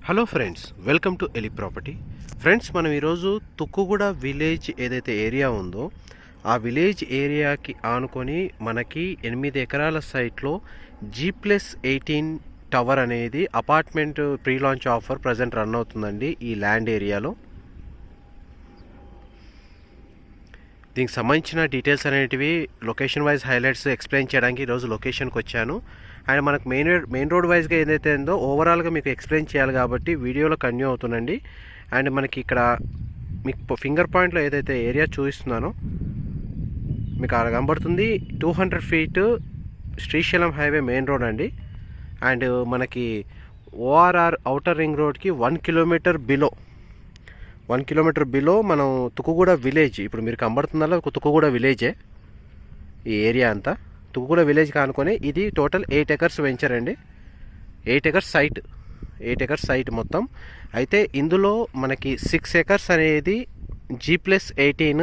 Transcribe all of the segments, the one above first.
Hello friends, welcome to Eli property. Friends, మనం ఈరోజు Tukkuguda village ఏదైతే ఏరియా ఉందో ఆ విలేజ్ ఏరియాకి ఆనుకొని మనకి 8 ఎకరాల సైట్లో G+18 టవర్ అనేది apartment pre launch offer present run అవుతుందండి ఈ ల్యాండ్ ఏరియాలో. దీనికి సంబంధించిన డీటెయిల్స్ అనేటివి లొకేషన్ వైజ్ హైలైట్స్ ఎక్స్ప్లెయిన్ చేయడానికి ఈరోజు లొకేషన్కి వచ్చాను. అండ్ మనకు మెయిన్ రోడ్ వైజ్గా ఏదైతే ఉందో ఓవరాల్గా మీకు ఎక్స్ప్లెయిన్ చేయాలి కాబట్టి వీడియోలో కంటిన్యూ అవుతుందండి. అండ్ మనకి ఇక్కడ మీకు ఫింగర్ పాయింట్లో ఏదైతే ఏరియా చూపిస్తున్నానో మీకు అలా కనబడుతుంది. 200 feet Srisailam highway main road అండి. అండ్ మనకి ఓఆర్ఆర్ ఔటర్ రింగ్ రోడ్కి 1 కిలోమీటర్ బిలో మనం తుక్కుగూడ విలేజ్, ఇప్పుడు మీరు కనబడుతుందల్లా తుక్కుగూడ విలేజే ఈ ఏరియా అంతా. తుక్కుగూడ విలేజ్ కానుకొని ఇది టోటల్ 8 ఎకర్స్ వెంచర్ అండి. 8 ఎకర్స్ సైట్ మొత్తం. అయితే ఇందులో మనకి 6 ఎకర్స్ అనేది G+18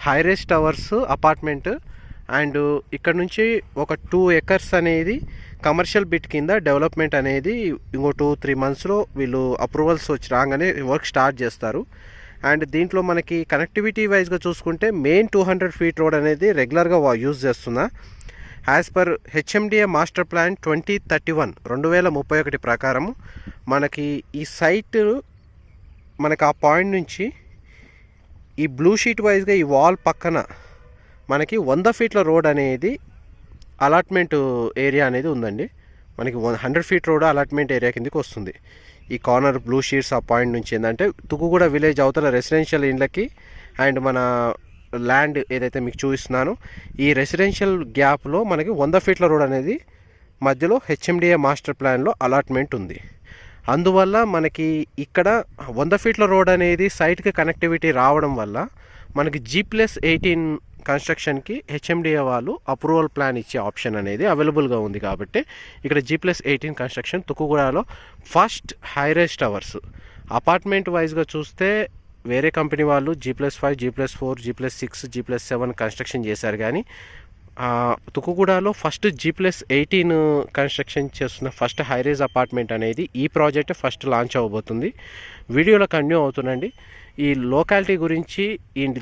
high-rise towers apartment. And ఇక్కడ నుంచి ఒక 2 ఎకర్స్ అనేది కమర్షియల్ బిట్ కింద డెవలప్మెంట్ అనేది ఇంకో 2-3 మంత్స్లో వీళ్ళు అప్రూవల్స్ వచ్చి రాగానే వర్క్ స్టార్ట్ చేస్తారు. అండ్ దీంట్లో మనకి కనెక్టివిటీ వైజ్గా చూసుకుంటే మెయిన్ 200 ఫీట్ రోడ్ అనేది రెగ్యులర్గా యూజ్ చేస్తున్నా. As per HMDA master plan 2031 ప్రకారం మనకి ఈ సైట్ మనకి ఆ పాయింట్ నుంచి ఈ బ్లూ షీట్ వైజ్గా ఈ వాల్ పక్కన మనకి 100 ఫీట్ల రోడ్ అనేది అలాట్మెంట్ ఏరియా అనేది ఉందండి. మనకి 100 ఫీట్ రోడ్ అలాట్మెంట్ ఏరియా కిందకి వస్తుంది. ఈ కార్నర్ బ్లూ షీట్స్ ఆ పాయింట్ నుంచి ఏంటంటే తుక్కుగూడ విలేజ్ అవతల రెసిడెన్షియల్ ఇండ్లకి అండ్ మన ల్యాండ్ ఏదైతే మీకు చూపిస్తున్నానో ఈ రెసిడెన్షియల్ గ్యాప్లో మనకి 100 ఫీట్ల రోడ్ అనేది మధ్యలో హెచ్ఎండిఏ మాస్టర్ ప్లాన్లో అలాట్మెంట్ ఉంది. అందువల్ల మనకి ఇక్కడ 100 ఫీట్ల రోడ్ అనేది సైట్కి కనెక్టివిటీ రావడం వల్ల మనకి G+18 కన్స్ట్రక్షన్కి హెచ్ఎండిఏ వాళ్ళు అప్రూవల్ ప్లాన్ ఇచ్చే ఆప్షన్ అనేది అవైలబుల్గా ఉంది. కాబట్టి ఇక్కడ G+18 కన్స్ట్రక్షన్ తుక్కుగూడలో ఫస్ట్ హైరేస్ టవర్స్. అపార్ట్మెంట్ వైజ్గా చూస్తే వేరే కంపెనీ వాళ్ళు G+5, G+4, G+6, G+7 construction చేశారు. కానీ తుక్కుగూడలో ఫస్ట్ G+18 కన్స్ట్రక్షన్ చేస్తున్న ఫస్ట్ హైరేజ్ అపార్ట్మెంట్ అనేది ఈ ప్రాజెక్ట్ ఫస్ట్ లాంచ్ అవ్వబోతుంది. వీడియోలో కంటిన్యూ అవుతుందండి. ఈ లొకాలిటీ గురించి,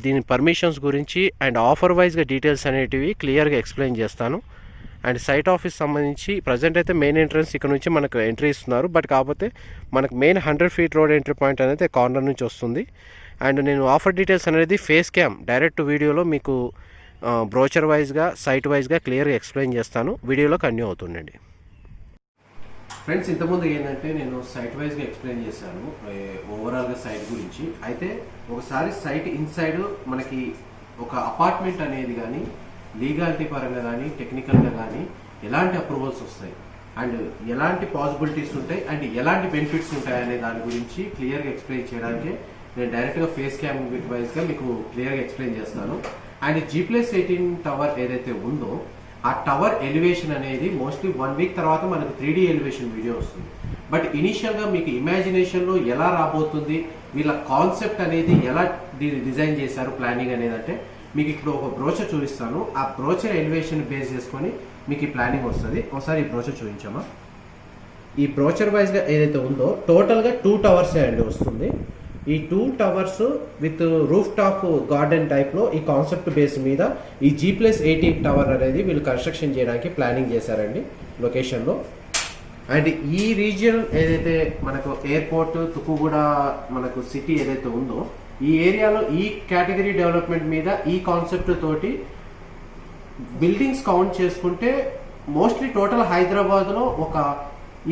దీని పర్మిషన్స్ గురించి అండ్ ఆఫర్ వైజ్గా డీటెయిల్స్ అనేటివి క్లియర్గా ఎక్స్ప్లెయిన్ చేస్తాను. అండ్ సైట్ ఆఫీస్ సంబంధించి ప్రజెంట్ అయితే మెయిన్ ఎంట్రన్స్ ఇక్కడ నుంచి మనకు ఎంట్రీ ఇస్తున్నారు. బట్ కాకపోతే మనకు main 100 feet road entry point అనేది కార్నర్ నుంచి వస్తుంది. అండ్ నేను ఆఫర్ డీటెయిల్స్ అనేది ఫేస్ క్యామ్ డైరెక్ట్ వీడియోలో మీకు బ్రోచర్ వైజ్గా సైట్ వైజ్గా క్లియర్గా ఎక్స్ప్లెయిన్ చేస్తాను. వీడియోలో కంటిన్యూ అవుతుండండి. ఫ్రెండ్స్, ఇంతకుముందు ఏంటంటే నేను సైట్ వైజ్గా ఎక్స్ప్లెయిన్ చేశాను ఓవరాల్గా సైట్ గురించి. అయితే ఒకసారి సైట్ ఇన్సైడ్ మనకి ఒక అపార్ట్మెంట్ అనేది కానీ లీగాలిటీ పరంగా కానీ టెక్నికల్గా కానీ ఎలాంటి అప్రూవల్స్ వస్తాయి అండ్ ఎలాంటి పాసిబిలిటీస్ ఉంటాయి అండ్ ఎలాంటి బెనిఫిట్స్ ఉంటాయి అనే దాని గురించి క్లియర్గా ఎక్స్ప్లెయిన్ చేయడానికి నేను డైరెక్ట్గా ఫేస్ క్యామ్ వైజ్గా మీకు క్లియర్గా ఎక్స్ప్లెయిన్ చేస్తాను. అండ్ G+18 టవర్ ఏదైతే ఉందో ఆ టవర్ ఎలివేషన్ అనేది మోస్ట్లీ 1 వీక్ తర్వాత మనకు 3D ఎలివేషన్ వీడియో వస్తుంది. బట్ ఇనీషియల్గా మీకు ఇమాజినేషన్లో ఎలా రాబోతుంది, వీళ్ళ కాన్సెప్ట్ అనేది ఎలా డిజైన్ చేశారు ప్లానింగ్ అనేది అంటే మీకు ఇప్పుడు ఒక బ్రోచర్ చూపిస్తాను. ఆ బ్రోచర్ ఎలివేషన్ బేస్ చేసుకొని మీకు ఈ ప్లానింగ్ వస్తుంది. ఒకసారి ఈ బ్రోచర్ చూపించామా. ఈ బ్రోచర్ వైజ్గా ఏదైతే ఉందో టోటల్గా 2 టవర్స్ అండి వస్తుంది. ఈ 2 towers with roof top garden టైప్లో ఈ కాన్సెప్ట్ బేస్ మీద ఈ G+18 టవర్ అనేది వీళ్ళు కన్స్ట్రక్షన్ చేయడానికి ప్లానింగ్ చేశారండి లొకేషన్లో. అండ్ ఈ రీజియన్ ఏదైతే మనకు ఎయిర్పోర్ట్ తుక్కుగూడ మనకు సిటీ ఏదైతే ఉందో ఈ ఏరియాలో ఈ కేటగిరీ డెవలప్మెంట్ మీద ఈ కాన్సెప్ట్ తోటి బిల్డింగ్స్ కౌంట్ చేసుకుంటే మోస్ట్లీ టోటల్ హైదరాబాద్లో ఒక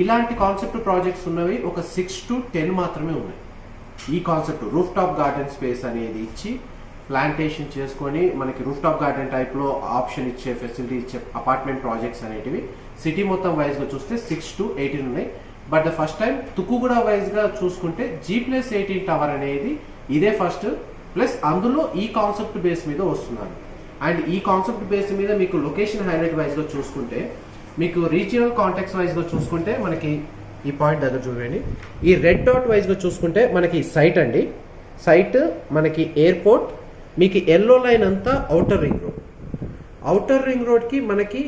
ఇలాంటి కాన్సెప్ట్ ప్రాజెక్ట్స్ ఉన్నవి ఒక 6 to 10 మాత్రమే ఉన్నాయి. ఈ concept roof top garden space అనేది ఇచ్చి ప్లాంటేషన్ చేసుకొని మనకి రూఫ్ టాప్ గార్డెన్ టైప్లో ఆప్షన్ ఇచ్చే ఫెసిలిటీ ఇచ్చే అపార్ట్మెంట్ ప్రాజెక్ట్స్ అనేటివి సిటీ మొత్తం వైజ్గా చూస్తే 6 to 18 ఉన్నాయి. But the first time Tukkuguda వైజ్గా చూసుకుంటే G+18 టవర్ అనేది ఇదే ఫస్ట్, ప్లస్ అందులో ఈ కాన్సెప్ట్ బేస్ మీద వస్తున్నారు. అండ్ ఈ కాన్సెప్ట్ బేస్ మీద మీకు లొకేషన్ హైలైట్ వైజ్గా చూసుకుంటే మీకు రీజియనల్ కాంటాక్ట్స్ వైజ్గా చూసుకుంటే మనకి ఈ పాయింట్ దగ్గర చూడండి. ఈ రెడ్ డాట్ వైజ్గా చూసుకుంటే మనకి సైట్ అండి. సైట్ మనకి ఎయిర్పోర్ట్, మీకు ఎల్లో లైన్ అంతా ఔటర్ రింగ్ రోడ్కి మనకి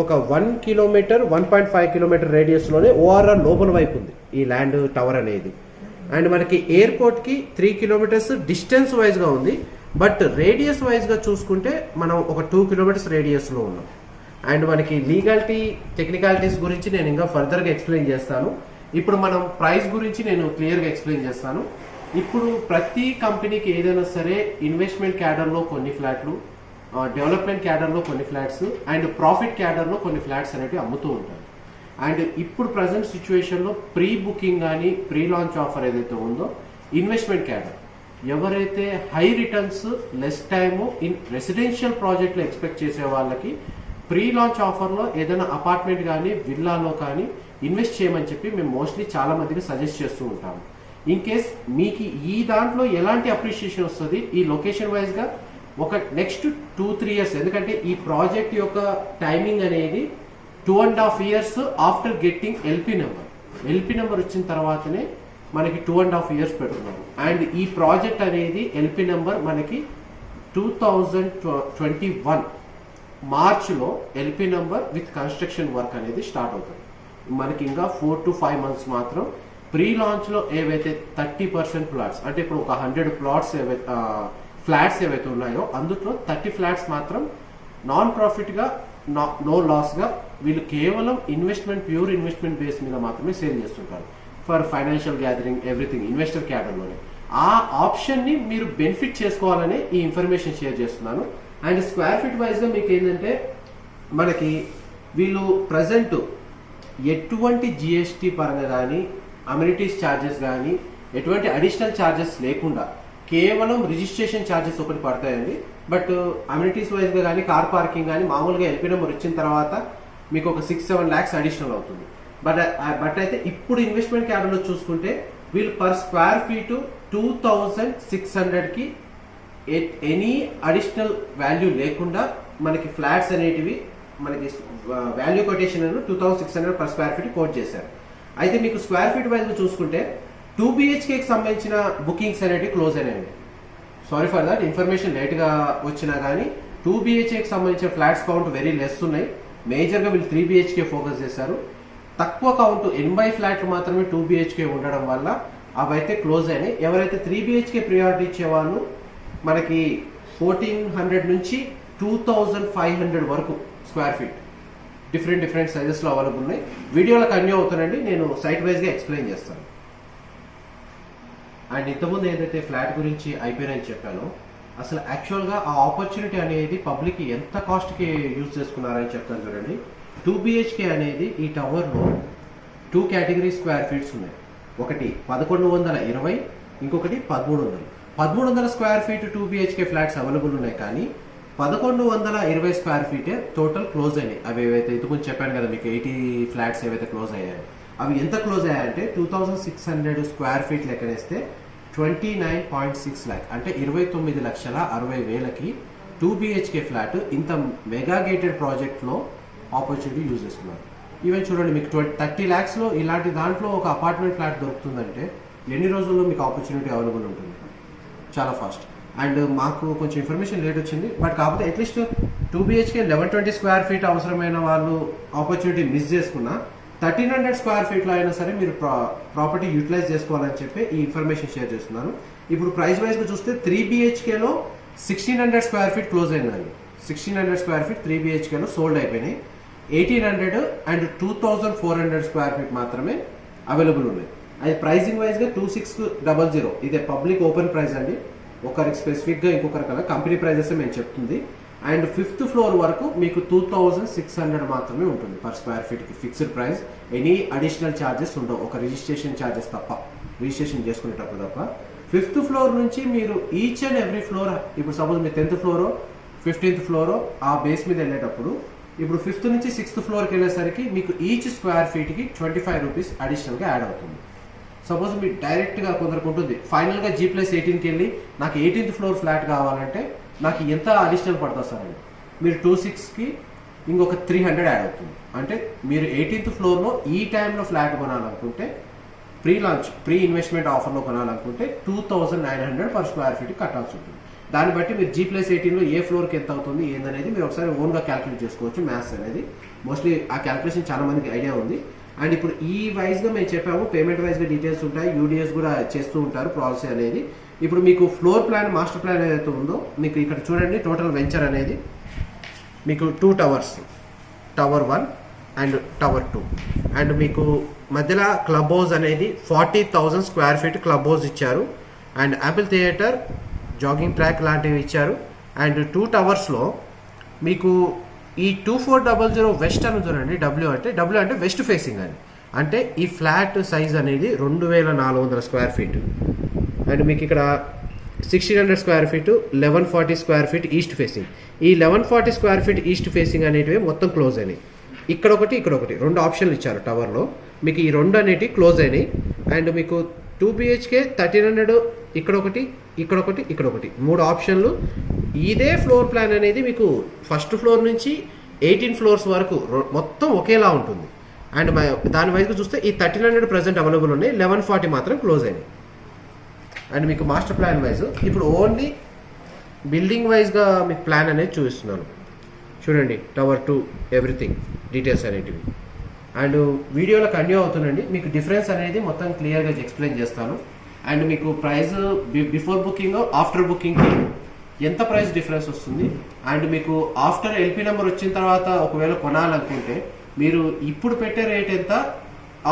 ఒక 1 కిలోమీటర్ 1.5 కిలోమీటర్ రేడియస్లోనే ఓఆర్ఆర్ లోపల వైపు ఉంది. ఈ ల్యాండ్ టవర్ అనేది. అండ్ మనకి ఎయిర్పోర్ట్కి 3 కిలోమీటర్స్ డిస్టెన్స్ వైజ్గా ఉంది, బట్ రేడియస్ వైజ్గా చూసుకుంటే మనం ఒక 2 కిలోమీటర్స్ రేడియస్లో ఉన్నాం. అండ్ మనకి లీగాలిటీ టెక్నికాలిటీస్ గురించి నేను ఇంకా ఫర్దర్గా ఎక్స్ప్లెయిన్ చేస్తాను. ఇప్పుడు మనం ప్రైస్ గురించి నేను క్లియర్గా ఎక్స్ప్లెయిన్ చేస్తాను. ఇప్పుడు ప్రతి కంపెనీకి ఏదైనా సరే ఇన్వెస్ట్మెంట్ క్యాడర్లో కొన్ని ఫ్లాట్లు, డెవలప్మెంట్ క్యాడర్లో కొన్ని ఫ్లాట్స్ అండ్ ప్రాఫిట్ క్యాడర్లో కొన్ని ఫ్లాట్స్ అనేవి అమ్ముతూ ఉంటారు. అండ్ ఇప్పుడు ప్రజెంట్ సిచ్యువేషన్లో ప్రీ బుకింగ్ కానీ ప్రీ లాంచ్ ఆఫర్ ఏదైతే ఉందో ఇన్వెస్ట్మెంట్ క్యాడర్ ఎవరైతే high returns less time in residential ప్రాజెక్ట్లో ఎక్స్పెక్ట్ చేసే వాళ్ళకి ప్రీ లాంచ్ ఆఫర్లో ఏదైనా అపార్ట్మెంట్ కానీ విల్లాలో కానీ ఇన్వెస్ట్ చేయమని చెప్పి మేము మోస్ట్లీ చాలా మందికి సజెస్ట్ చేస్తూ ఉంటాము. ఇన్ కేస్ మీకు ఈ దాంట్లో ఎలాంటి అప్రిషియేషన్ వస్తుంది ఈ లొకేషన్ వైజ్గా ఒక నెక్స్ట్ 2-3 ఇయర్స్, ఎందుకంటే ఈ ప్రాజెక్ట్ యొక్క టైమింగ్ అనేది 2.5 years after getting LP number వచ్చిన తర్వాతనే మనకి 2.5 ఇయర్స్ పెడుతున్నారు. అండ్ ఈ ప్రాజెక్ట్ అనేది ఎల్పీ నెంబర్ మనకి 2021 మార్చ్లో LP number with construction work అనేది స్టార్ట్ అవుతుంది. మనకి ఇంకా 4 to 5 months మాత్రం ప్రీ లాంచ్లో ఏవైతే 30% ప్లాట్స్, అంటే ఇప్పుడు ఒక 100 ప్లాట్స్ ఫ్లాట్స్ ఏవైతే ఉన్నాయో అందులో 30 ఫ్లాట్స్ మాత్రం నాన్ ప్రాఫిట్గా నో లాస్గా వీళ్ళు కేవలం ఇన్వెస్ట్మెంట్ ప్యూర్ ఇన్వెస్ట్మెంట్ బేస్ మీద మాత్రమే సేల్ చేస్తుంటారు for financial gathering everything investor క్యాడర్లోనే. ఆ ఆప్షన్ని మీరు బెనిఫిట్ చేసుకోవాలని ఈ ఇన్ఫర్మేషన్ షేర్ చేస్తున్నాను. అండ్ స్క్వేర్ ఫీట్ వైజ్గా మీకు ఏంటంటే మనకి వీళ్ళు ప్రజెంట్ ఎటువంటి జిఎస్టీ పరంగా కానీ అమ్యూనిటీస్ ఛార్జెస్ కానీ ఎటువంటి అడిషనల్ ఛార్జెస్ లేకుండా కేవలం రిజిస్ట్రేషన్ ఛార్జెస్ ఒకటి పడతాయండి. బట్ అమ్యూనిటీస్ వైజ్గా కానీ కార్ పార్కింగ్ కానీ మామూలుగా ఎల్పీ నెంబర్ వచ్చిన తర్వాత మీకు ఒక 6-7 lakhs అడిషనల్ అవుతుంది. బట్ అయితే ఇప్పుడు ఇన్వెస్ట్మెంట్ క్యాడర్లో చూసుకుంటే వీళ్ళు పర్ స్క్వేర్ ఫీటు 2600కి ఎనీ అడిషనల్ వాల్యూ లేకుండా మనకి ఫ్లాట్స్ అనేటివి మనకి value quotation 2600 per square feet quote చేశారు. అయితే మీకు స్క్వేర్ ఫీట్ వైజ్గా చూసుకుంటే 2 BHKకి సంబంధించిన బుకింగ్స్ అనేవి క్లోజ్ అయినాయండి. సారీ ఫర్ దట్, ఇన్ఫర్మేషన్ లేట్గా వచ్చినా కానీ 2 BHKకి సంబంధించిన ఫ్లాట్స్ కౌంట్ వెరీ లెస్ ఉన్నాయి. మేజర్గా వీళ్ళు 3 BHK ఫోకస్ చేశారు. తక్కువ కౌంట్ 80 ఫ్లాట్లు మాత్రమే 2 BHK ఉండడం వల్ల అవైతే క్లోజ్ అయినాయి. ఎవరైతే 3 BHK ప్రియారిటీ ఇచ్చేవాళ్ళు మనకి 1400 నుంచి 2500 వరకు స్క్వేర్ ఫీట్ డిఫరెంట్ సైజెస్లో అవైలబుల్ ఉన్నాయి. వీడియోలో కన్యూ అవుతానండి, నేను సైట్ వైజ్గా ఎక్స్ప్లెయిన్ చేస్తాను. అండ్ ఇంతకుముందు ఏదైతే ఫ్లాట్ గురించి అయిపోయినాయని చెప్పానో అసలు యాక్చువల్గా ఆ ఆపర్చునిటీ అనేది పబ్లిక్ ఎంత కాస్ట్కి యూజ్ చేసుకున్నారని చెప్తాను చూడండి. 2 BHK అనేది ఈ టవర్లో 2 కేటగిరీ స్క్వేర్ ఫీట్స్ ఉన్నాయి. ఒకటి 1120, ఇంకొకటి 1300. 1300 square feet 2 BHK flats available ఉన్నాయి, కానీ 1120 స్క్వేర్ ఫీటే టోటల్ క్లోజ్ అయినాయి. అవి ఏవైతే ఇంతకుముందు చెప్పాను కదా మీకు 80 ఫ్లాట్స్ ఏవైతే క్లోజ్ అయ్యాయో అవి ఎంత క్లోజ్ అయ్యాయంటే 2600 స్క్వేర్ ఫీట్ లెక్కనేస్తే 29.6 lakh అంటే 29,60,60,000కి 2 BHK ఫ్లాట్ ఇంత మెగా గేటెడ్ ప్రాజెక్ట్లో ఆపర్చునిటీ యూజ్ చేసుకున్నారు. ఈవెన్ చూడండి మీకు 30 lakhsలో ఇలాంటి దాంట్లో ఒక అపార్ట్మెంట్ ఫ్లాట్ దొరుకుతుందంటే ఎన్ని రోజుల్లో మీకు ఆపర్చునిటీ అవైలబుల్ ఉంటుంది? చాలా ఫాస్ట్. అండ్ మాకు కొంచెం ఇన్ఫర్మేషన్ లేట్ వచ్చింది, బట్ కాకపోతే అట్లీస్ట్ 2 BHK 1120 స్క్వేర్ ఫీట్ అవసరమైన వాళ్ళు ఆపర్చునిటీ మిస్ చేసుకున్నా 1300 స్క్వేర్ ఫీట్లో అయినా సరే మీరు ప్రాపర్టీ యూటిలైజ్ చేసుకోవాలని చెప్పి ఈ ఇన్ఫర్మేషన్ షేర్ చేస్తున్నాను. ఇప్పుడు ప్రైస్ వైజ్గా చూస్తే 3 BHKలో 1600 స్క్వేర్ ఫీట్ క్లోజ్ అయిందండి. 1600 స్క్వేర్ ఫీట్ 3 BHKలో సోల్డ్ అయిపోయినాయి. 1800 అండ్ 2400 స్క్వేర్ ఫీట్ మాత్రమే అవైలబుల్ ఉన్నాయి. అది ప్రైజింగ్ వైజ్గా 2600. ఇదే పబ్లిక్ ఓపెన్ ప్రైస్ అండి, ఒకరికి స్పెసిఫిక్గా ఇంకొకరికల్లా కంపెనీ ప్రైజెస్ మేము చెప్తుంది. అండ్ 5th ఫ్లోర్ వరకు మీకు 2600 మాత్రమే ఉంటుంది పర్ స్క్వేర్ ఫీట్కి fixed price. Any additional charges ఉండవు, ఒక రిజిస్ట్రేషన్ ఛార్జెస్ తప్ప, రిజిస్ట్రేషన్ చేసుకునేటప్పుడు తప్ప. 5th ఫ్లోర్ నుంచి మీరు ఈచ్ అండ్ ఎవ్రీ ఫ్లోర్, ఇప్పుడు సపోజ్ మీరు 10th ఫ్లోరో 15th ఫ్లోరో ఆ బేస్ మీద వెళ్ళేటప్పుడు ఇప్పుడు 5th నుంచి 6th ఫ్లోర్కి వెళ్ళేసరికి మీకు ఈచ్ స్క్వేర్ ఫీట్కి 25 రూపీస్ అడిషనల్గా యాడ్ అవుతుంది. సపోజ్ మీరు డైరెక్ట్గా కొందరికి ఉంటుంది ఫైనల్గా G+18కి వెళ్ళి నాకు 18th ఫ్లోర్ ఫ్లాట్ కావాలంటే నాకు ఎంత అడిషనల్ పడుతుంది సార్ అండి, మీరు 26కి ఇంకొక 300 యాడ్ అవుతుంది. అంటే మీరు 18th ఫ్లోర్లో ఈ టైంలో ఫ్లాట్ కొనాలనుకుంటే ప్రీ ఇన్వెస్ట్మెంట్ ఆఫర్లో కొనాలనుకుంటే 2900 పర్ స్క్వేర్ ఫీట్ కట్టాల్సి ఉంటుంది. దాన్ని బట్టి మీరు G+18లో ఏ ఫ్లోర్కి ఎంత అవుతుంది ఏందనేది మీరు ఒకసారి ఓన్గా క్యాలిక్యులేట్ చేసుకోవచ్చు. మ్యాథ్స్ అనేది మోస్ట్లీ ఆ క్యాలిక్యులేషన్ చాలా మందికి ఐడియా ఉంది. అండ్ ఇప్పుడు ఈ వైజ్గా మేము చెప్పాము, పేమెంట్ వైజ్గా డీటెయిల్స్ ఉంటాయి, యూడిఎస్ కూడా చేస్తూ ఉంటారు ప్రాసెస్ అనేది. ఇప్పుడు మీకు ఫ్లోర్ ప్లాన్, మాస్టర్ ప్లాన్ ఏదైతే ఉందో మీకు ఇక్కడ చూడండి, టోటల్ వెంచర్ అనేది మీకు 2 towers, tower 1 and tower 2. And మీకు మధ్యలో క్లబ్ హౌస్ అనేది 40,000 స్క్వేర్ ఫీట్ క్లబ్ హౌస్ ఇచ్చారు. And Apple theatre, jogging track లాంటివి ఇచ్చారు. అండ్ 2 టవర్స్లో మీకు ఈ 2400 వెస్ట్ అని చూడండి, డబ్ల్యూ అంటే వెస్ట్ ఫేసింగ్ అని, అంటే ఈ ఫ్లాట్ సైజ్ అనేది 2400 స్క్వేర్ ఫీట్. అండ్ మీకు ఇక్కడ 1600 square feet, 1140 square feet east facing. ఈ 1140 స్క్వేర్ ఫీట్ ఈస్ట్ ఫేసింగ్ అనేటివి మొత్తం క్లోజ్ అయినాయి. ఇక్కడ ఒకటి 2 ఆప్షన్లు ఇచ్చారు టవర్లో, మీకు ఈ 2 అనేటివి క్లోజ్ అయినాయి. అండ్ మీకు 2 BHK 1300 ఇక్కడ ఒకటి 3 ఆప్షన్లు. ఇదే ఫ్లోర్ ప్లాన్ అనేది మీకు ఫస్ట్ ఫ్లోర్ నుంచి 18 ఫ్లోర్స్ వరకు మొత్తం ఒకేలా ఉంటుంది. అండ్ దాని వైజ్గా చూస్తే ఈ 1300 ప్రజెంట్ అవైలబుల్ ఉన్నాయి, 1140 మాత్రం క్లోజ్ అయినాయి. అండ్ మీకు మాస్టర్ ప్లాన్ వైజ్ ఇప్పుడు ఓన్లీ బిల్డింగ్ వైజ్గా మీకు ప్లాన్ అనేది చూపిస్తున్నాను. చూడండి, టవర్ 2 ఎవ్రీథింగ్ డీటెయిల్స్ అనేటివి. అండ్ వీడియోలో కంటిన్యూ అవుతుందండి, మీకు డిఫరెన్స్ అనేది మొత్తం క్లియర్గా ఎక్స్ప్లెయిన్ చేస్తాను. అండ్ మీకు ప్రైస్ బిఫోర్ బుకింగ్, ఆఫ్టర్ బుకింగ్కి ఎంత ప్రైస్ డిఫరెన్స్ వస్తుంది, అండ్ మీకు ఆఫ్టర్ ఎల్పీ నెంబర్ వచ్చిన తర్వాత ఒకవేళ కొనాలనుకుంటే మీరు ఇప్పుడు పెట్టే రేట్ ఎంత,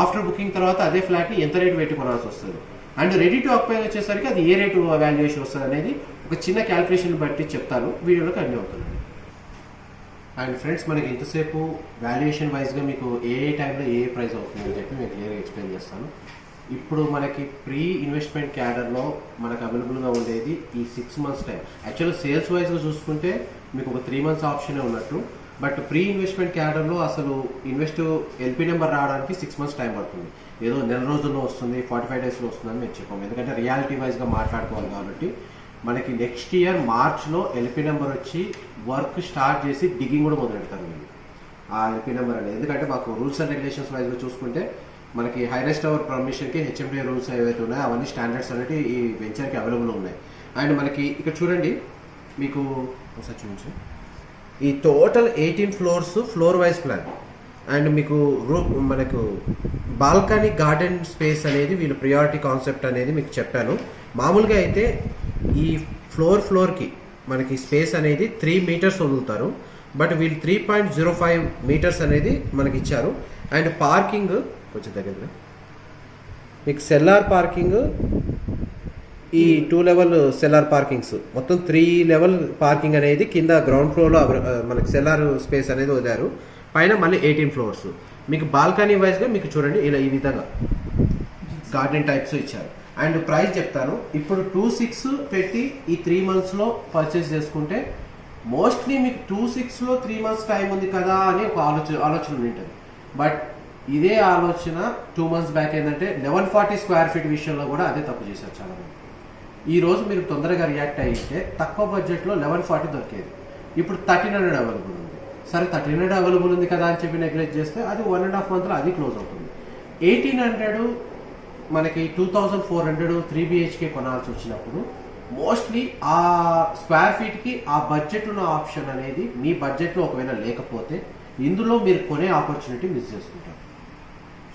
ఆఫ్టర్ బుకింగ్ తర్వాత అదే ఫ్లాట్ని ఎంత రేటు పెట్టి కొనాల్సి వస్తుంది, అండ్ రెడీ టు ఆక్యుపై వచ్చేసరికి అది ఏ రేటు వాల్యుయేషన్ వస్తుంది అనేది ఒక చిన్న క్యాల్కులేషన్ బట్టి చెప్తాను, వీడియోలో కంటిన్యూ అవుతుంది. అండ్ ఫ్రెండ్స్, మనకి ఇంతసేపు వాల్యుయేషన్ వైజ్గా మీకు ఏ టైంలో ఏ ప్రైస్ అవుతుంది అని చెప్పి మీకు క్లియర్గా ఎక్స్ప్లెయిన్ చేస్తాను. ఇప్పుడు మనకి ప్రీ ఇన్వెస్ట్మెంట్ క్యాడర్లో మనకు అవైలబుల్గా ఉండేది ఈ 6 months టైం. యాక్చువల్గా సేల్స్ వైజ్గా చూసుకుంటే మీకు ఒక 3 months ఆప్షనే ఉన్నట్టు, బట్ ప్రీ ఇన్వెస్ట్మెంట్ క్యాడర్లో అసలు ఎల్పీ నెంబర్ రావడానికి 6 months టైం పడుతుంది. ఏదో నెల రోజుల్లో వస్తుంది, 45 daysలో వస్తుందని మేము చెప్పాము, ఎందుకంటే రియాలిటీ వైజ్గా మాట్లాడుకోవాలి కాబట్టి. మనకి నెక్స్ట్ ఇయర్ మార్చ్లో ఎల్పీ నెంబర్ వచ్చి వర్క్ స్టార్ట్ చేసి డిగ్గింగ్ కూడా మొదలు పెడతారు మీరు ఆ ఎల్పీ నెంబర్ అనేది. ఎందుకంటే మాకు రూల్స్ అండ్ రెగ్యులేషన్స్ వైజ్గా చూసుకుంటే మనకి హైరెస్ట్ అవర్ పర్మిషన్కి హెచ్ఎండిఏ రూల్స్ ఏవైతే ఉన్నాయో అవన్నీ స్టాండర్డ్స్ అనేవి ఈ వెంచర్కి అవైలబుల్ ఉన్నాయి. అండ్ మనకి ఇక్కడ చూడండి, మీకు ఒకసారి చూపించు, ఈ total 18 floors floor wise plan. And మీకు మనకు బాల్కనీ గార్డెన్ స్పేస్ అనేది వీళ్ళు ప్రియారిటీ కాన్సెప్ట్ అనేది మీకు చెప్పాను. మామూలుగా అయితే ఈ ఫ్లోర్కి మనకి స్పేస్ అనేది 3 meters వదులుతారు, బట్ వీళ్ళు 3.05 meters అనేది మనకి ఇచ్చారు. అండ్ పార్కింగ్ కొంచెం దగ్గర మీకు సెల్లార్ పార్కింగ్, ఈ 2 level సెల్లార్ పార్కింగ్స్, మొత్తం 3 level పార్కింగ్ అనేది కింద గ్రౌండ్ ఫ్లోర్లో మనకి సెల్లార్ స్పేస్ అనేది వదిలారు, పైన మళ్ళీ 18 floors. మీకు బాల్కనీ వైజ్గా మీకు చూడండి ఇలా ఈ విధంగా గార్డెన్ టైప్స్ ఇచ్చారు. అండ్ ప్రైస్ చెప్తాను, ఇప్పుడు 2.6 పెట్టి ఈ 3 monthsలో పర్చేస్ చేసుకుంటే మోస్ట్లీ మీకు 2.6లో 3 months టైం ఉంది కదా అని ఒక ఆలోచన ఉంటుంది. బట్ ఇదే ఆలోచన 2 months బ్యాక్ ఏంటంటే 1140 స్క్వేర్ ఫీట్ విషయంలో కూడా అదే తప్పు చేశారు చాలా మంది. ఈ రోజు మీరు తొందరగా రియాక్ట్ అయితే తక్కువ బడ్జెట్లో 1140 దొరికేది, ఇప్పుడు 1300 అవైలబుల్ ఉంది. సరే 1300 అవైలబుల్ ఉంది కదా అని చెప్పి నెగ్లెక్ట్ చేస్తే అది 1.5 monthలో అది క్లోజ్ అవుతుంది. 1800 మనకి 2400 3 BHK కొనాల్సి వచ్చినప్పుడు మోస్ట్లీ ఆ స్క్వేర్ ఫీట్కి ఆ బడ్జెట్ ఉన్న ఆప్షన్ అనేది మీ బడ్జెట్లో ఒకవేళ లేకపోతే ఇందులో మీరు కొనే ఆపర్చునిటీ మిస్ చేసుకుంటారు.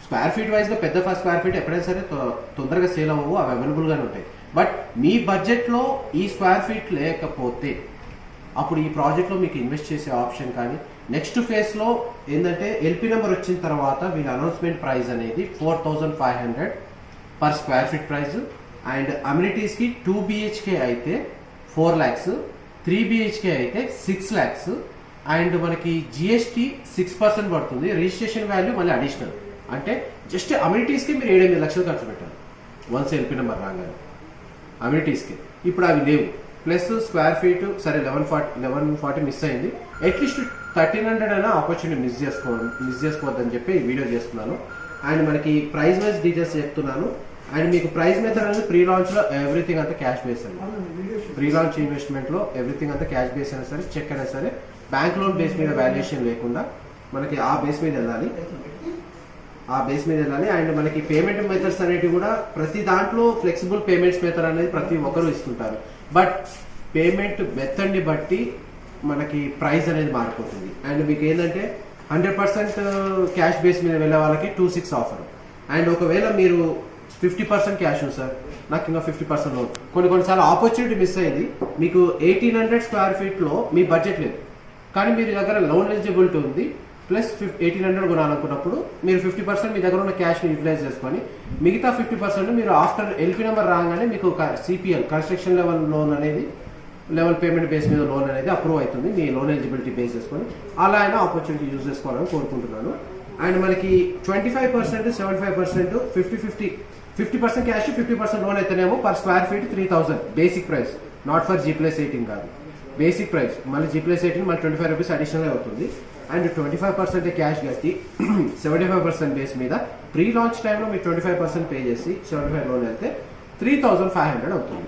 స్క్వేర్ ఫీట్ వైజ్గా పెద్ద స్క్వేర్ ఫీట్ ఎప్పుడైనా సరే తొందరగా సేల్ అవ్వవు, అవి అవైలబుల్గానే ఉంటాయి. బట్ మీ బడ్జెట్లో ఈ స్క్వేర్ ఫీట్ లేకపోతే అప్పుడు ఈ ప్రాజెక్ట్లో మీకు ఇన్వెస్ట్ చేసే ఆప్షన్ కానీ నెక్స్ట్ ఫేజ్లో ఏంటంటే ఎల్పీ నెంబర్ వచ్చిన తర్వాత వీళ్ళ అనౌన్స్మెంట్ ప్రైస్ అనేది 4500 per square feet price. And అమ్యూనిటీస్కి 2 BHK అయితే 4 lakhs, 3 BHK అయితే 6 lakhs. అండ్ మనకి GST 6% పడుతుంది, రిజిస్ట్రేషన్ వాల్యూ మళ్ళీ అడిషనల్, అంటే జస్ట్ అమ్యూనిటీస్కి మీరు 7-8 లక్షలు ఖర్చు పెట్టాలి వన్స్ ఎల్పీ నెంబర్ రాగానే అమ్యూనిటీస్కి. ఇప్పుడు అవి లేవు, ప్లస్ స్క్వేర్ ఫీట్ సరే 1140 మిస్ అయింది, అట్లీస్ట్ 1300 అయినా ఆపర్చునిటీ మిస్ చేసుకోవద్దని చెప్పి ఈ వీడియో చేస్తున్నాను. అండ్ మనకి ప్రైస్ వైజ్ డీటెయిల్స్ చెప్తున్నాను. అండ్ మీకు ప్రైస్ మెథడ్ అనేది ప్రీ లాంచ్లో ఎవ్రీథింగ్ అంతా క్యాష్ బేస్ అండి. ప్రీ లాంచ్ ఇన్వెస్ట్మెంట్లో ఎవ్రీథింగ్ అంతా క్యాష్ బేస్ అయినా సరే, చెక్ అయినా సరే, బ్యాంక్ లోన్ బేస్ మీద వాల్యుయేషన్ లేకుండా మనకి ఆ బేస్ మీద వెళ్ళాలి. అండ్ మనకి పేమెంట్ మెథడ్స్ అనేవి కూడా ప్రతి దాంట్లో ఫ్లెక్సిబుల్ పేమెంట్స్ మెథడ్ అనేది ప్రతి ఒక్కరు ఇస్తుంటారు, బట్ పేమెంట్ మెథడ్ని బట్టి మనకి ప్రైస్ అనేది మారిపోతుంది. అండ్ మీకు ఏంటంటే 100% క్యాష్ బేస్ మీద వెళ్ళే వాళ్ళకి 2,600 ఆఫర్. అండ్ ఒకవేళ మీరు 50% క్యాష్ ఉంది సార్, నాకు ఇంకా 50% లోన్, కొన్నిసార్లు ఆపర్చునిటీ మిస్ అయ్యింది. మీకు 1800 స్క్వేర్ ఫీట్లో మీ బడ్జెట్ లేదు, కానీ మీ దగ్గర లోన్ ఎలిజిబిలిటీ ఉంది, ప్లస్ 1800 కొనాలనుకున్నప్పుడు మీరు 50% మీ దగ్గర ఉన్న క్యాష్ని యూటిలైజ్ చేసుకొని మిగతా 50% మీరు ఆఫ్టర్ ఎల్పీ నెంబర్ రాగానే మీకు సిపిఎల్ కన్స్ట్రక్షన్ లెవెల్ లోన్ అనేది లెవెల్ పేమెంట్ బేస్ మీద లోన్ అనేది అప్రూవ్ అవుతుంది మీ లోన్ ఎలిజిబిలిటీ బేస్ చేసుకొని. అలా అయినా ఆపర్చునిటీ యూజ్ చేసుకోవాలని కోరుకుంటున్నాను. అండ్ మనకి 25%, 75%, 50% క్యాష్ 50% లోన్ అయితేనేమో per square feet 3,000 basic price, not for G+18 కాదు, బేసిక్ ప్రైస్. మళ్ళీ G+18 మళ్ళీ 25 రూపీస్ అడిషనల్ అవుతుంది. అండ్ 25% క్యాష్ కట్టి 75% బేస్ మీద ప్రీ లాంచ్ టైంలో మీరు 25% పే చేసి 75 లోన్ వెళ్తే 3,500 అవుతుంది.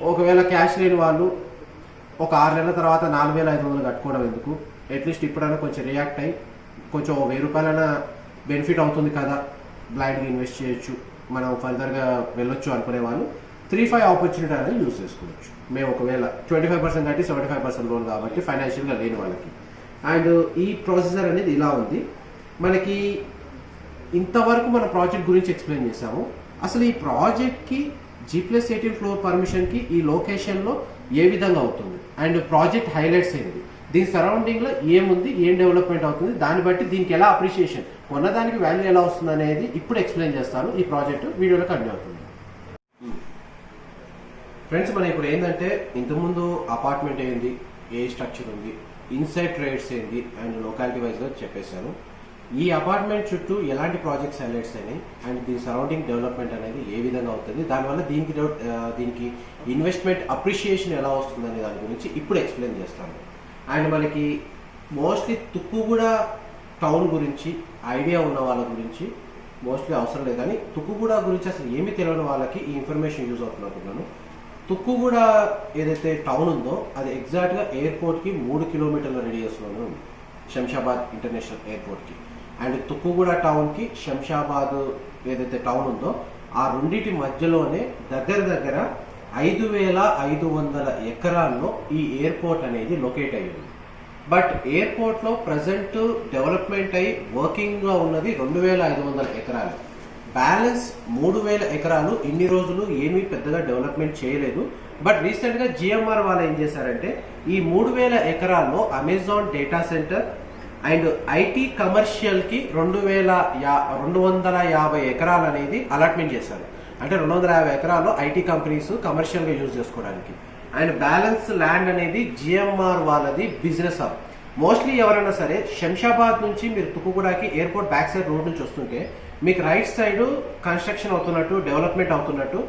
ఒకవేళ క్యాష్ లేని వాళ్ళు ఒక 6 నెలల తర్వాత 4,500 కట్టుకోవడం ఎందుకు, అట్లీస్ట్ ఇప్పుడైనా కొంచెం రియాక్ట్ అయ్యి కొంచెం 1,000 రూపాయలైనా బెనిఫిట్ అవుతుంది కదా, బ్లైండ్గా ఇన్వెస్ట్ చేయొచ్చు, మనం ఫర్దర్గా వెళ్ళొచ్చు అనుకునే వాళ్ళు 3-5 ఆపర్చునిటీ అనేది యూజ్ చేసుకోవచ్చు. మేము ఒకవేళ 25% కట్టి 75% లోన్ కాబట్టి ఫైనాన్షియల్గా లేని వాళ్ళకి. అండ్ ఈ ప్రొసీజర్ అనేది ఇలా ఉంది. మనకి ఇంతవరకు మన ప్రాజెక్ట్ గురించి ఎక్స్ప్లెయిన్ చేసాము. అసలు ఈ ప్రాజెక్ట్కి G+18 ఫ్లోర్ పర్మిషన్కి ఈ లొకేషన్లో ఏ విధంగా అవుతుంది అండ్ ప్రాజెక్ట్ హైలైట్స్ ఏంటి, దీని సరౌండింగ్లో ఏముంది, ఏం డెవలప్మెంట్ అవుతుంది, దాన్ని బట్టి దీనికి ఎలా అప్రిషియేషన్, కొన్నదానికి వాల్యూ ఎలా వస్తుంది అనేది ఇప్పుడు ఎక్స్ప్లెయిన్ చేస్తాను. ఈ ప్రాజెక్ట్ వీడియోలో కంటిన్యూ అవుతుంది. ఫ్రెండ్స్, మనం ఇప్పుడు ఏంటంటే ఇంతకుముందు అపార్ట్మెంట్ ఏంది, ఏ స్ట్రక్చర్ ఉంది, ఇన్సైడ్ ట్రేడ్స్ ఏంది అండ్ లొకాలిటీ వైజ్గా చెప్పేశాను. ఈ అపార్ట్మెంట్ చుట్టూ ఎలాంటి ప్రాజెక్ట్స్ హైలైట్స్ అయినాయి అండ్ దీని సరౌండింగ్ డెవలప్మెంట్ అనేది ఏ విధంగా అవుతుంది, దానివల్ల దీనికి ఇన్వెస్ట్మెంట్ అప్రిషియేషన్ ఎలా వస్తుంది అనే దాని గురించి ఇప్పుడు ఎక్స్ప్లెయిన్ చేస్తాను. అండ్ మనకి మోస్ట్లీ తుక్కుగూడ టౌన్ గురించి ఐడియా ఉన్న వాళ్ళ గురించి మోస్ట్లీ అవసరం లేదు, కానీ తుక్కుగూడ గురించి అసలు ఏమి తెలియని వాళ్ళకి ఈ ఇన్ఫర్మేషన్ యూజ్ అవుతున్నట్టున్నాను. తుక్కుగూడ ఏదైతే టౌన్ ఉందో అది ఎగ్జాక్ట్గా ఎయిర్పోర్ట్కి 3 కిలోమీటర్ల రేడియస్లోనే ఉంది, శంషాబాద్ ఇంటర్నేషనల్ ఎయిర్పోర్ట్కి. అండ్ తుక్కుగూడ టౌన్కి శంషాబాద్ ఏదైతే టౌన్ ఉందో ఆ రెండింటి మధ్యలోనే దగ్గర 5,500 ఎకరాల్లో ఈ ఎయిర్పోర్ట్ అనేది లొకేట్ అయ్యింది. బట్ ఎయిర్పోర్ట్లో ప్రజెంట్ డెవలప్మెంట్ అయ్యి వర్కింగ్గా ఉన్నది 2,500 ఎకరాలు. బ్యాలెన్స్ 3,000 ఎకరాలు ఇన్ని రోజులు ఏమీ పెద్దగా డెవలప్మెంట్ చేయలేదు. బట్ రీసెంట్గా జిఎంఆర్ వాళ్ళు ఏం చేశారంటే ఈ 3,000 ఎకరాల్లో Amazon data centre and IT కమర్షియల్కి 2,250 ఎకరాలు అనేది అలాట్మెంట్ చేశారు. అంటే 250 ఎకరాల్లో ఐటీ కంపెనీస్ కమర్షియల్గా యూజ్ చేసుకోవడానికి. అండ్ బ్యాలెన్స్ ల్యాండ్ అనేది జిఎంఆర్ వాళ్ళది బిజినెస్ హబ్. మోస్ట్లీ ఎవరైనా సరే శంషాబాద్ నుంచి మీరు తుక్కుగూడకి ఎయిర్పోర్ట్ బ్యాక్ సైడ్ రోడ్ నుంచి వస్తుంటే మీకు రైట్ సైడ్ కన్స్ట్రక్షన్ అవుతున్నట్టు, డెవలప్మెంట్ అవుతున్నట్టు,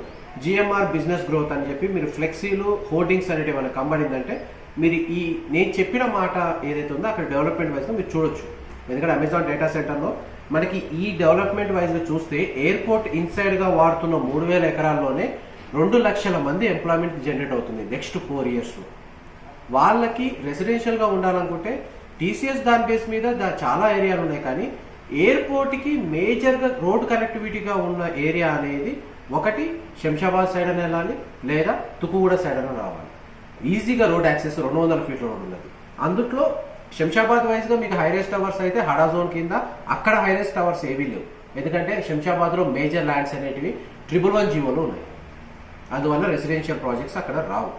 జిఎంఆర్ బిజినెస్ గ్రోత్ అని చెప్పి మీరు ఫ్లెక్సీలు, హోర్డింగ్స్ అనేవి మనకు కనబడిందంటే మీరు ఈ నేను చెప్పిన మాట ఏదైతే ఉందో అక్కడ డెవలప్మెంట్ వైజ్గా మీరు చూడొచ్చు. ఎందుకంటే అమెజాన్ డేటా సెంటర్లో మనకి ఈ డెవలప్మెంట్ వైజ్గా చూస్తే ఎయిర్పోర్ట్ ఇన్సైడ్గా వాడుతున్న 3,000 ఎకరాల్లోనే 2 లక్షల మంది ఎంప్లాయ్మెంట్ జనరేట్ అవుతుంది నెక్స్ట్ 4 ఇయర్స్లో. వాళ్ళకి రెసిడెన్షియల్గా ఉండాలనుకుంటే టీసీఎస్ దాని బేస్ మీద చాలా ఏరియాలు ఉన్నాయి, కానీ ఎయిర్పోర్ట్కి మేజర్గా రోడ్ కనెక్టివిటీగా ఉన్న ఏరియా అనేది ఒకటి శంషాబాద్ సైడ్ అని వెళ్ళాలి, లేదా తుక్కుగూడ సైడ్ అని రావాలి. ఈజీగా రోడ్ యాక్సెస్ 200 ఫీట్ల రోడ్ ఉన్నది. అందుట్లో శంషాబాద్ వైజ్గా మీకు హైరేస్ టవర్స్ అయితే హడా జోన్ కింద, అక్కడ హైరేస్ టవర్స్ ఏవీ లేవు. ఎందుకంటే శంషాబాద్లో మేజర్ ల్యాండ్స్ అనేటివి 111 జీవోలు ఉన్నాయి. అందువల్ల రెసిడెన్షియల్ ప్రాజెక్ట్స్ అక్కడ రావు.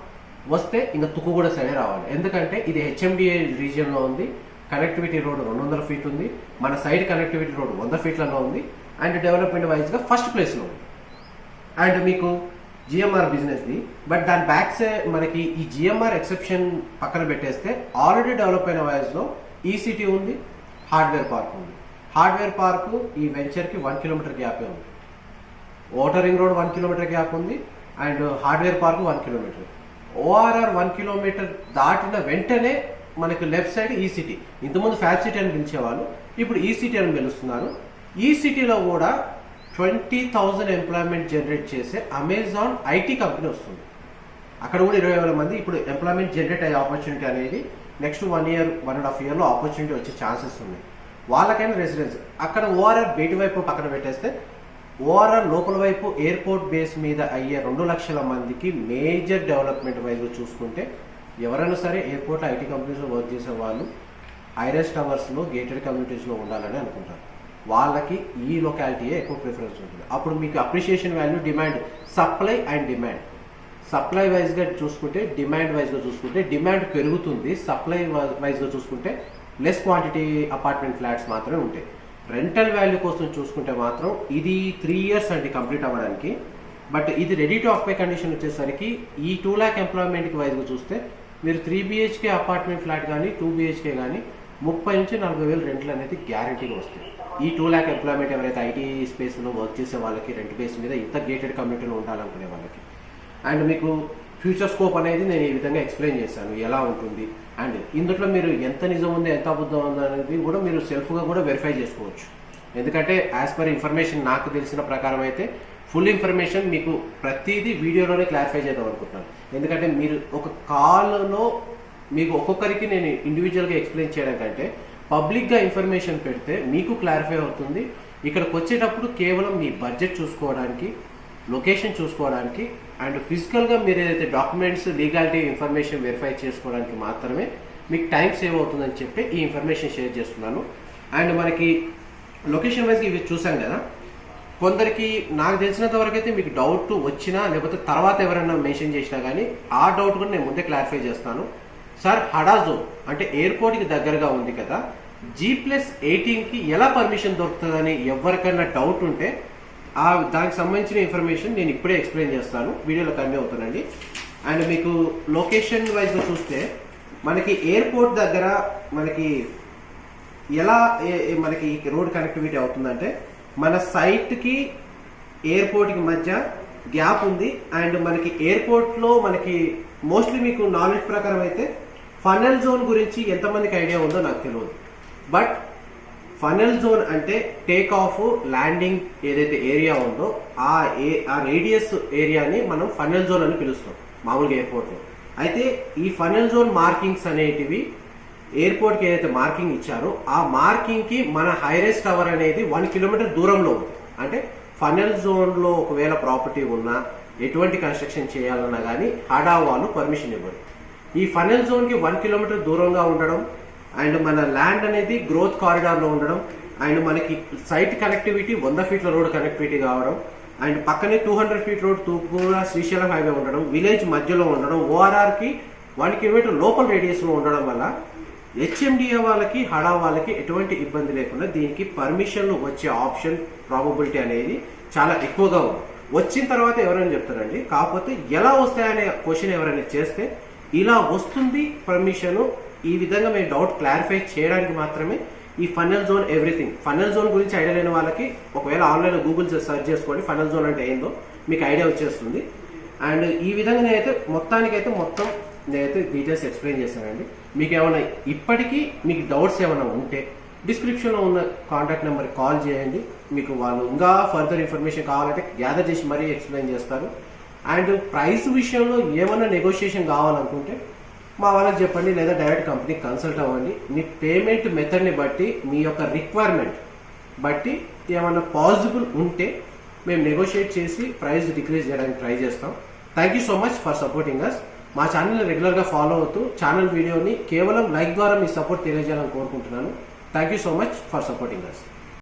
వస్తే ఇంకా తుక్కుగూడ సైడే రావాలి. ఎందుకంటే ఇది హెచ్ఎండిఏ రీజియన్లో ఉంది, కనెక్టివిటీ రోడ్ 200 ఫీట్ ఉంది, మన సైడ్ కనెక్టివిటీ రోడ్ 100 ఫీట్లలో ఉంది, అండ్ డెవలప్మెంట్ వైజ్గా ఫస్ట్ ప్లేస్లో ఉంది. అండ్ మీకు జిఎంఆర్ బిజినెస్ది. బట్ దాని బ్యాక్ సైడ్ మనకి ఈ జిఎంఆర్ ఎక్సెప్షన్ పక్కన పెట్టేస్తే ఆల్రెడీ డెవలప్ అయిన వైజ్లో ఈసిటీ ఉంది, హార్డ్వేర్ పార్క్ ఉంది. హార్డ్వేర్ పార్క్ ఈ వెంచర్కి 1 కిలోమీటర్ గ్యాపే ఉంది. Outer ring road 1 kilometre gap ఉంది, and hardware park 1 kilometre. ORR 1 kilometre దాటిన వెంటనే మనకి లెఫ్ట్ సైడ్ ఈ సిటీ. ఇంతకుముందు ఫ్యాబ్ సిటీ అని పిలిచేవాళ్ళు, ఇప్పుడు ఈ సిటీ అని పిలుస్తున్నారు. ఈ సిటీలో కూడా 20,000 ఎంప్లాయ్మెంట్ జనరేట్ చేసే అమెజాన్ ఐటీ కంపెనీ వస్తుంది. అక్కడ కూడా 20,000 మంది ఇప్పుడు ఎంప్లాయ్మెంట్ జనరేట్ అయ్యే ఆపర్చునిటీ అనేది నెక్స్ట్ 1 ఇయర్ 1.5 ఇయర్లో ఆపర్చునిటీ వచ్చే ఛాన్సెస్ ఉన్నాయి. వాళ్ళకైనా రెసిడెన్స్ అక్కడ ఓఆర్ఆర్ బయటి వైపు పక్కన పెట్టేస్తే ఓఆర్ఆర్ లోపల వైపు ఎయిర్పోర్ట్ బేస్ మీద అయ్యే 2 లక్షల మందికి మేజర్ డెవలప్మెంట్ వైపు చూసుకుంటే ఎవరైనా సరే ఎయిర్పోర్ట్లో ఐటీ కంపెనీస్లో వర్క్ చేసే వాళ్ళు ఐరస్ టవర్స్లో గేటెడ్ కమ్యూనిటీస్లో ఉండాలని అనుకుంటారు. వాళ్ళకి ఈ లొకాలిటీయే ఎక్కువ ప్రిఫరెన్స్ ఉంటుంది. అప్పుడు మీకు appreciation value, demand, supply and demand, supply వైజ్గా చూసుకుంటే డిమాండ్ వైజ్గా చూసుకుంటే డిమాండ్ పెరుగుతుంది, సప్లై వైజ్గా చూసుకుంటే లెస్ క్వాంటిటీ అపార్ట్మెంట్ ఫ్లాట్స్ మాత్రమే ఉంటాయి. రెంటల్ వాల్యూ కోసం చూసుకుంటే మాత్రం ఇది 3 years అండి కంప్లీట్ అవ్వడానికి. బట్ ఇది రెడీ టు ఆక్యుపై కండిషన్ వచ్చేసరికి ఈ 2 lakh ఎంప్లాయ్మెంట్కి వైజ్గా చూస్తే మీరు 3 BHK అపార్ట్మెంట్ ఫ్లాట్ కానీ 2 BHK కానీ 30 నుంచి 40 వేలు రెంట్లు అనేది గ్యారంటీగా వస్తాయి. ఈ 2 lakh ఎంప్లాయ్మెంట్ ఎవరైతే ఐటీ స్పేస్లో వర్క్ చేసే వాళ్ళకి, రెంట్ బేస్ మీద ఇంత గేటెడ్ కమ్యూనిటీలో ఉండాలనుకునే వాళ్ళకి. అండ్ మీకు ఫ్యూచర్ స్కోప్ అనేది నేను ఈ విధంగా ఎక్స్ప్లెయిన్ చేశాను ఎలా ఉంటుంది. అండ్ ఇందులో మీరు ఎంత నిజం ఉంది, ఎంత అబద్ధం ఉంది అనేది కూడా మీరు సెల్ఫ్గా కూడా వెరిఫై చేసుకోవచ్చు. ఎందుకంటే యాజ్ పర్ ఇన్ఫర్మేషన్ నాకు తెలిసిన ప్రకారం అయితే ఫుల్ ఇన్ఫర్మేషన్ మీకు ప్రతిదీ వీడియోలోనే క్లారిఫై చేద్దాం అనుకుంటున్నాను. ఎందుకంటే మీరు ఒక కాల్లో మీకు ఒక్కొక్కరికి నేను ఇండివిజువల్గా ఎక్స్ప్లెయిన్ చేయడం కంటే పబ్లిక్గా ఇన్ఫర్మేషన్ పెడితే మీకు క్లారిఫై అవుతుంది. ఇక్కడికి వచ్చేటప్పుడు కేవలం మీ బడ్జెట్ చూసుకోవడానికి, లొకేషన్ చూసుకోవడానికి అండ్ ఫిజికల్గా మీరు ఏదైతే డాక్యుమెంట్స్, లీగాలిటీ ఇన్ఫర్మేషన్ వెరిఫై చేసుకోవడానికి మాత్రమే మీకు టైం సేవ్ అవుతుందని చెప్పి ఈ ఇన్ఫర్మేషన్ షేర్ చేస్తున్నాను. అండ్ మనకి లొకేషన్ వైజ్గా ఇవి చూసాం కదా, కొందరికి నాకు తెలిసినంత వరకు అయితే మీకు డౌట్ వచ్చినా లేకపోతే తర్వాత ఎవరైనా మెన్షన్ చేసినా కానీ ఆ డౌట్ కూడా నేను ముందే క్లారిఫై చేస్తాను. సార్ హడాజో అంటే ఎయిర్పోర్ట్కి దగ్గరగా ఉంది కదా, G+18కి ఎలా పర్మిషన్ దొరుకుతుందని ఎవరికైనా డౌట్ ఉంటే దానికి సంబంధించిన ఇన్ఫర్మేషన్ నేను ఇప్పుడే ఎక్స్ప్లెయిన్ చేస్తాను, వీడియోలో కన్వే అవుతానండి. అండ్ మీకు లొకేషన్ వైజ్గా చూస్తే మనకి ఎయిర్పోర్ట్ దగ్గర మనకి ఎలా మనకి రోడ్ కనెక్టివిటీ అవుతుందంటే మన సైట్కి ఎయిర్పోర్ట్కి మధ్య గ్యాప్ ఉంది. అండ్ మనకి ఎయిర్పోర్ట్లో మనకి మోస్ట్లీ మీకు నాలెడ్జ్ ప్రకారం అయితే ఫనల్ జోన్ గురించి ఎంతమందికి ఐడియా ఉందో నాకు తెలియదు. బట్ ఫనల్ జోన్ అంటే టేక్ ఆఫ్, ల్యాండింగ్ ఏదైతే ఏరియా ఉందో ఆ రేడియస్ ఏరియాని మనం ఫనల్ జోన్ అని పిలుస్తాం మామూలుగా ఎయిర్పోర్ట్లో. అయితే ఈ ఫనల్ జోన్ మార్కింగ్స్ అనేటివి ఎయిర్పోర్ట్కి ఏదైతే మార్కింగ్ ఇచ్చారో ఆ మార్కింగ్కి మన హైరేస్ టవర్ అనేది 1 kilometer దూరంలో ఉంది. అంటే ఫనల్ జోన్లో ఒకవేళ ప్రాపర్టీ ఉన్నా ఎటువంటి కన్స్ట్రక్షన్ చేయాలన్నా కానీ హడా వాళ్ళు పర్మిషన్ ఇవ్వరు. ఈ ఫనల్ జోన్కి 1 kilometer దూరంగా ఉండడం అండ్ మన ల్యాండ్ అనేది గ్రోత్ కారిడార్లో ఉండడం అండ్ మనకి site connectivity 100 feet road connectivity కావడం అండ్ పక్కనే 200 feet road Turpuguda Srisailam highway ఉండడం, విలేజ్ మధ్యలో ఉండడం, ఓఆర్ఆర్కి 1 kilometer లోపల రేడియస్లో ఉండడం వల్ల హెచ్ఎండిఏ వాళ్ళకి, హడా వాళ్ళకి ఎటువంటి ఇబ్బంది లేకుండా దీనికి పర్మిషన్లు వచ్చే ఆప్షన్ ప్రాబబిలిటీ అనేది చాలా ఎక్కువగా ఉంది. వచ్చిన తర్వాత ఎవరైనా చెప్తారండి, కాకపోతే ఎలా వస్తాయనే క్వశ్చన్ ఎవరైనా చేస్తే ఇలా వస్తుంది పర్మిషను, ఈ విధంగా మేము డౌట్ క్లారిఫై చేయడానికి మాత్రమే ఈ funnel zone everything. Funnel zone గురించి ఐడియా లేని వాళ్ళకి ఒకవేళ ఆన్లైన్లో గూగుల్ సెర్చ్ చేసుకోండి, ఫనల్ జోన్ అంటే ఏందో మీకు ఐడియా వచ్చేస్తుంది. అండ్ ఈ విధంగా నేనైతే డీటెయిల్స్ ఎక్స్ప్లెయిన్ చేశానండి. మీకు ఏమైనా ఇప్పటికీ మీకు డౌట్స్ ఏమైనా ఉంటే డిస్క్రిప్షన్లో ఉన్న కాంటాక్ట్ నెంబర్కి కాల్ చేయండి. మీకు వాళ్ళు ఇంకా ఫర్దర్ ఇన్ఫర్మేషన్ కావాలంటే గ్యాదర్ చేసి మరీ ఎక్స్ప్లెయిన్ చేస్తారు. అండ్ ప్రైస్ విషయంలో ఏమైనా నెగోషియేషన్ కావాలనుకుంటే మా వాళ్ళకి చెప్పండి, లేదా డైరెక్ట్ కంపెనీకి కన్సల్ట్ అవ్వండి. మీ పేమెంట్ మెథడ్ని బట్టి, మీ యొక్క రిక్వైర్మెంట్ బట్టి ఏమైనా పాసిబుల్ ఉంటే మేము నెగోషియేట్ చేసి ప్రైస్ డిక్రీజ్ చేయడానికి ట్రై చేస్తాం. Thank you so much for supporting us. మా ఛానల్ని రెగ్యులర్గా ఫాలో అవుతూ ఛానల్ వీడియోని కేవలం లైక్ ద్వారా మీ సపోర్ట్ తెలియజేయాలని కోరుకుంటున్నాను. Thank you so much for supporting us.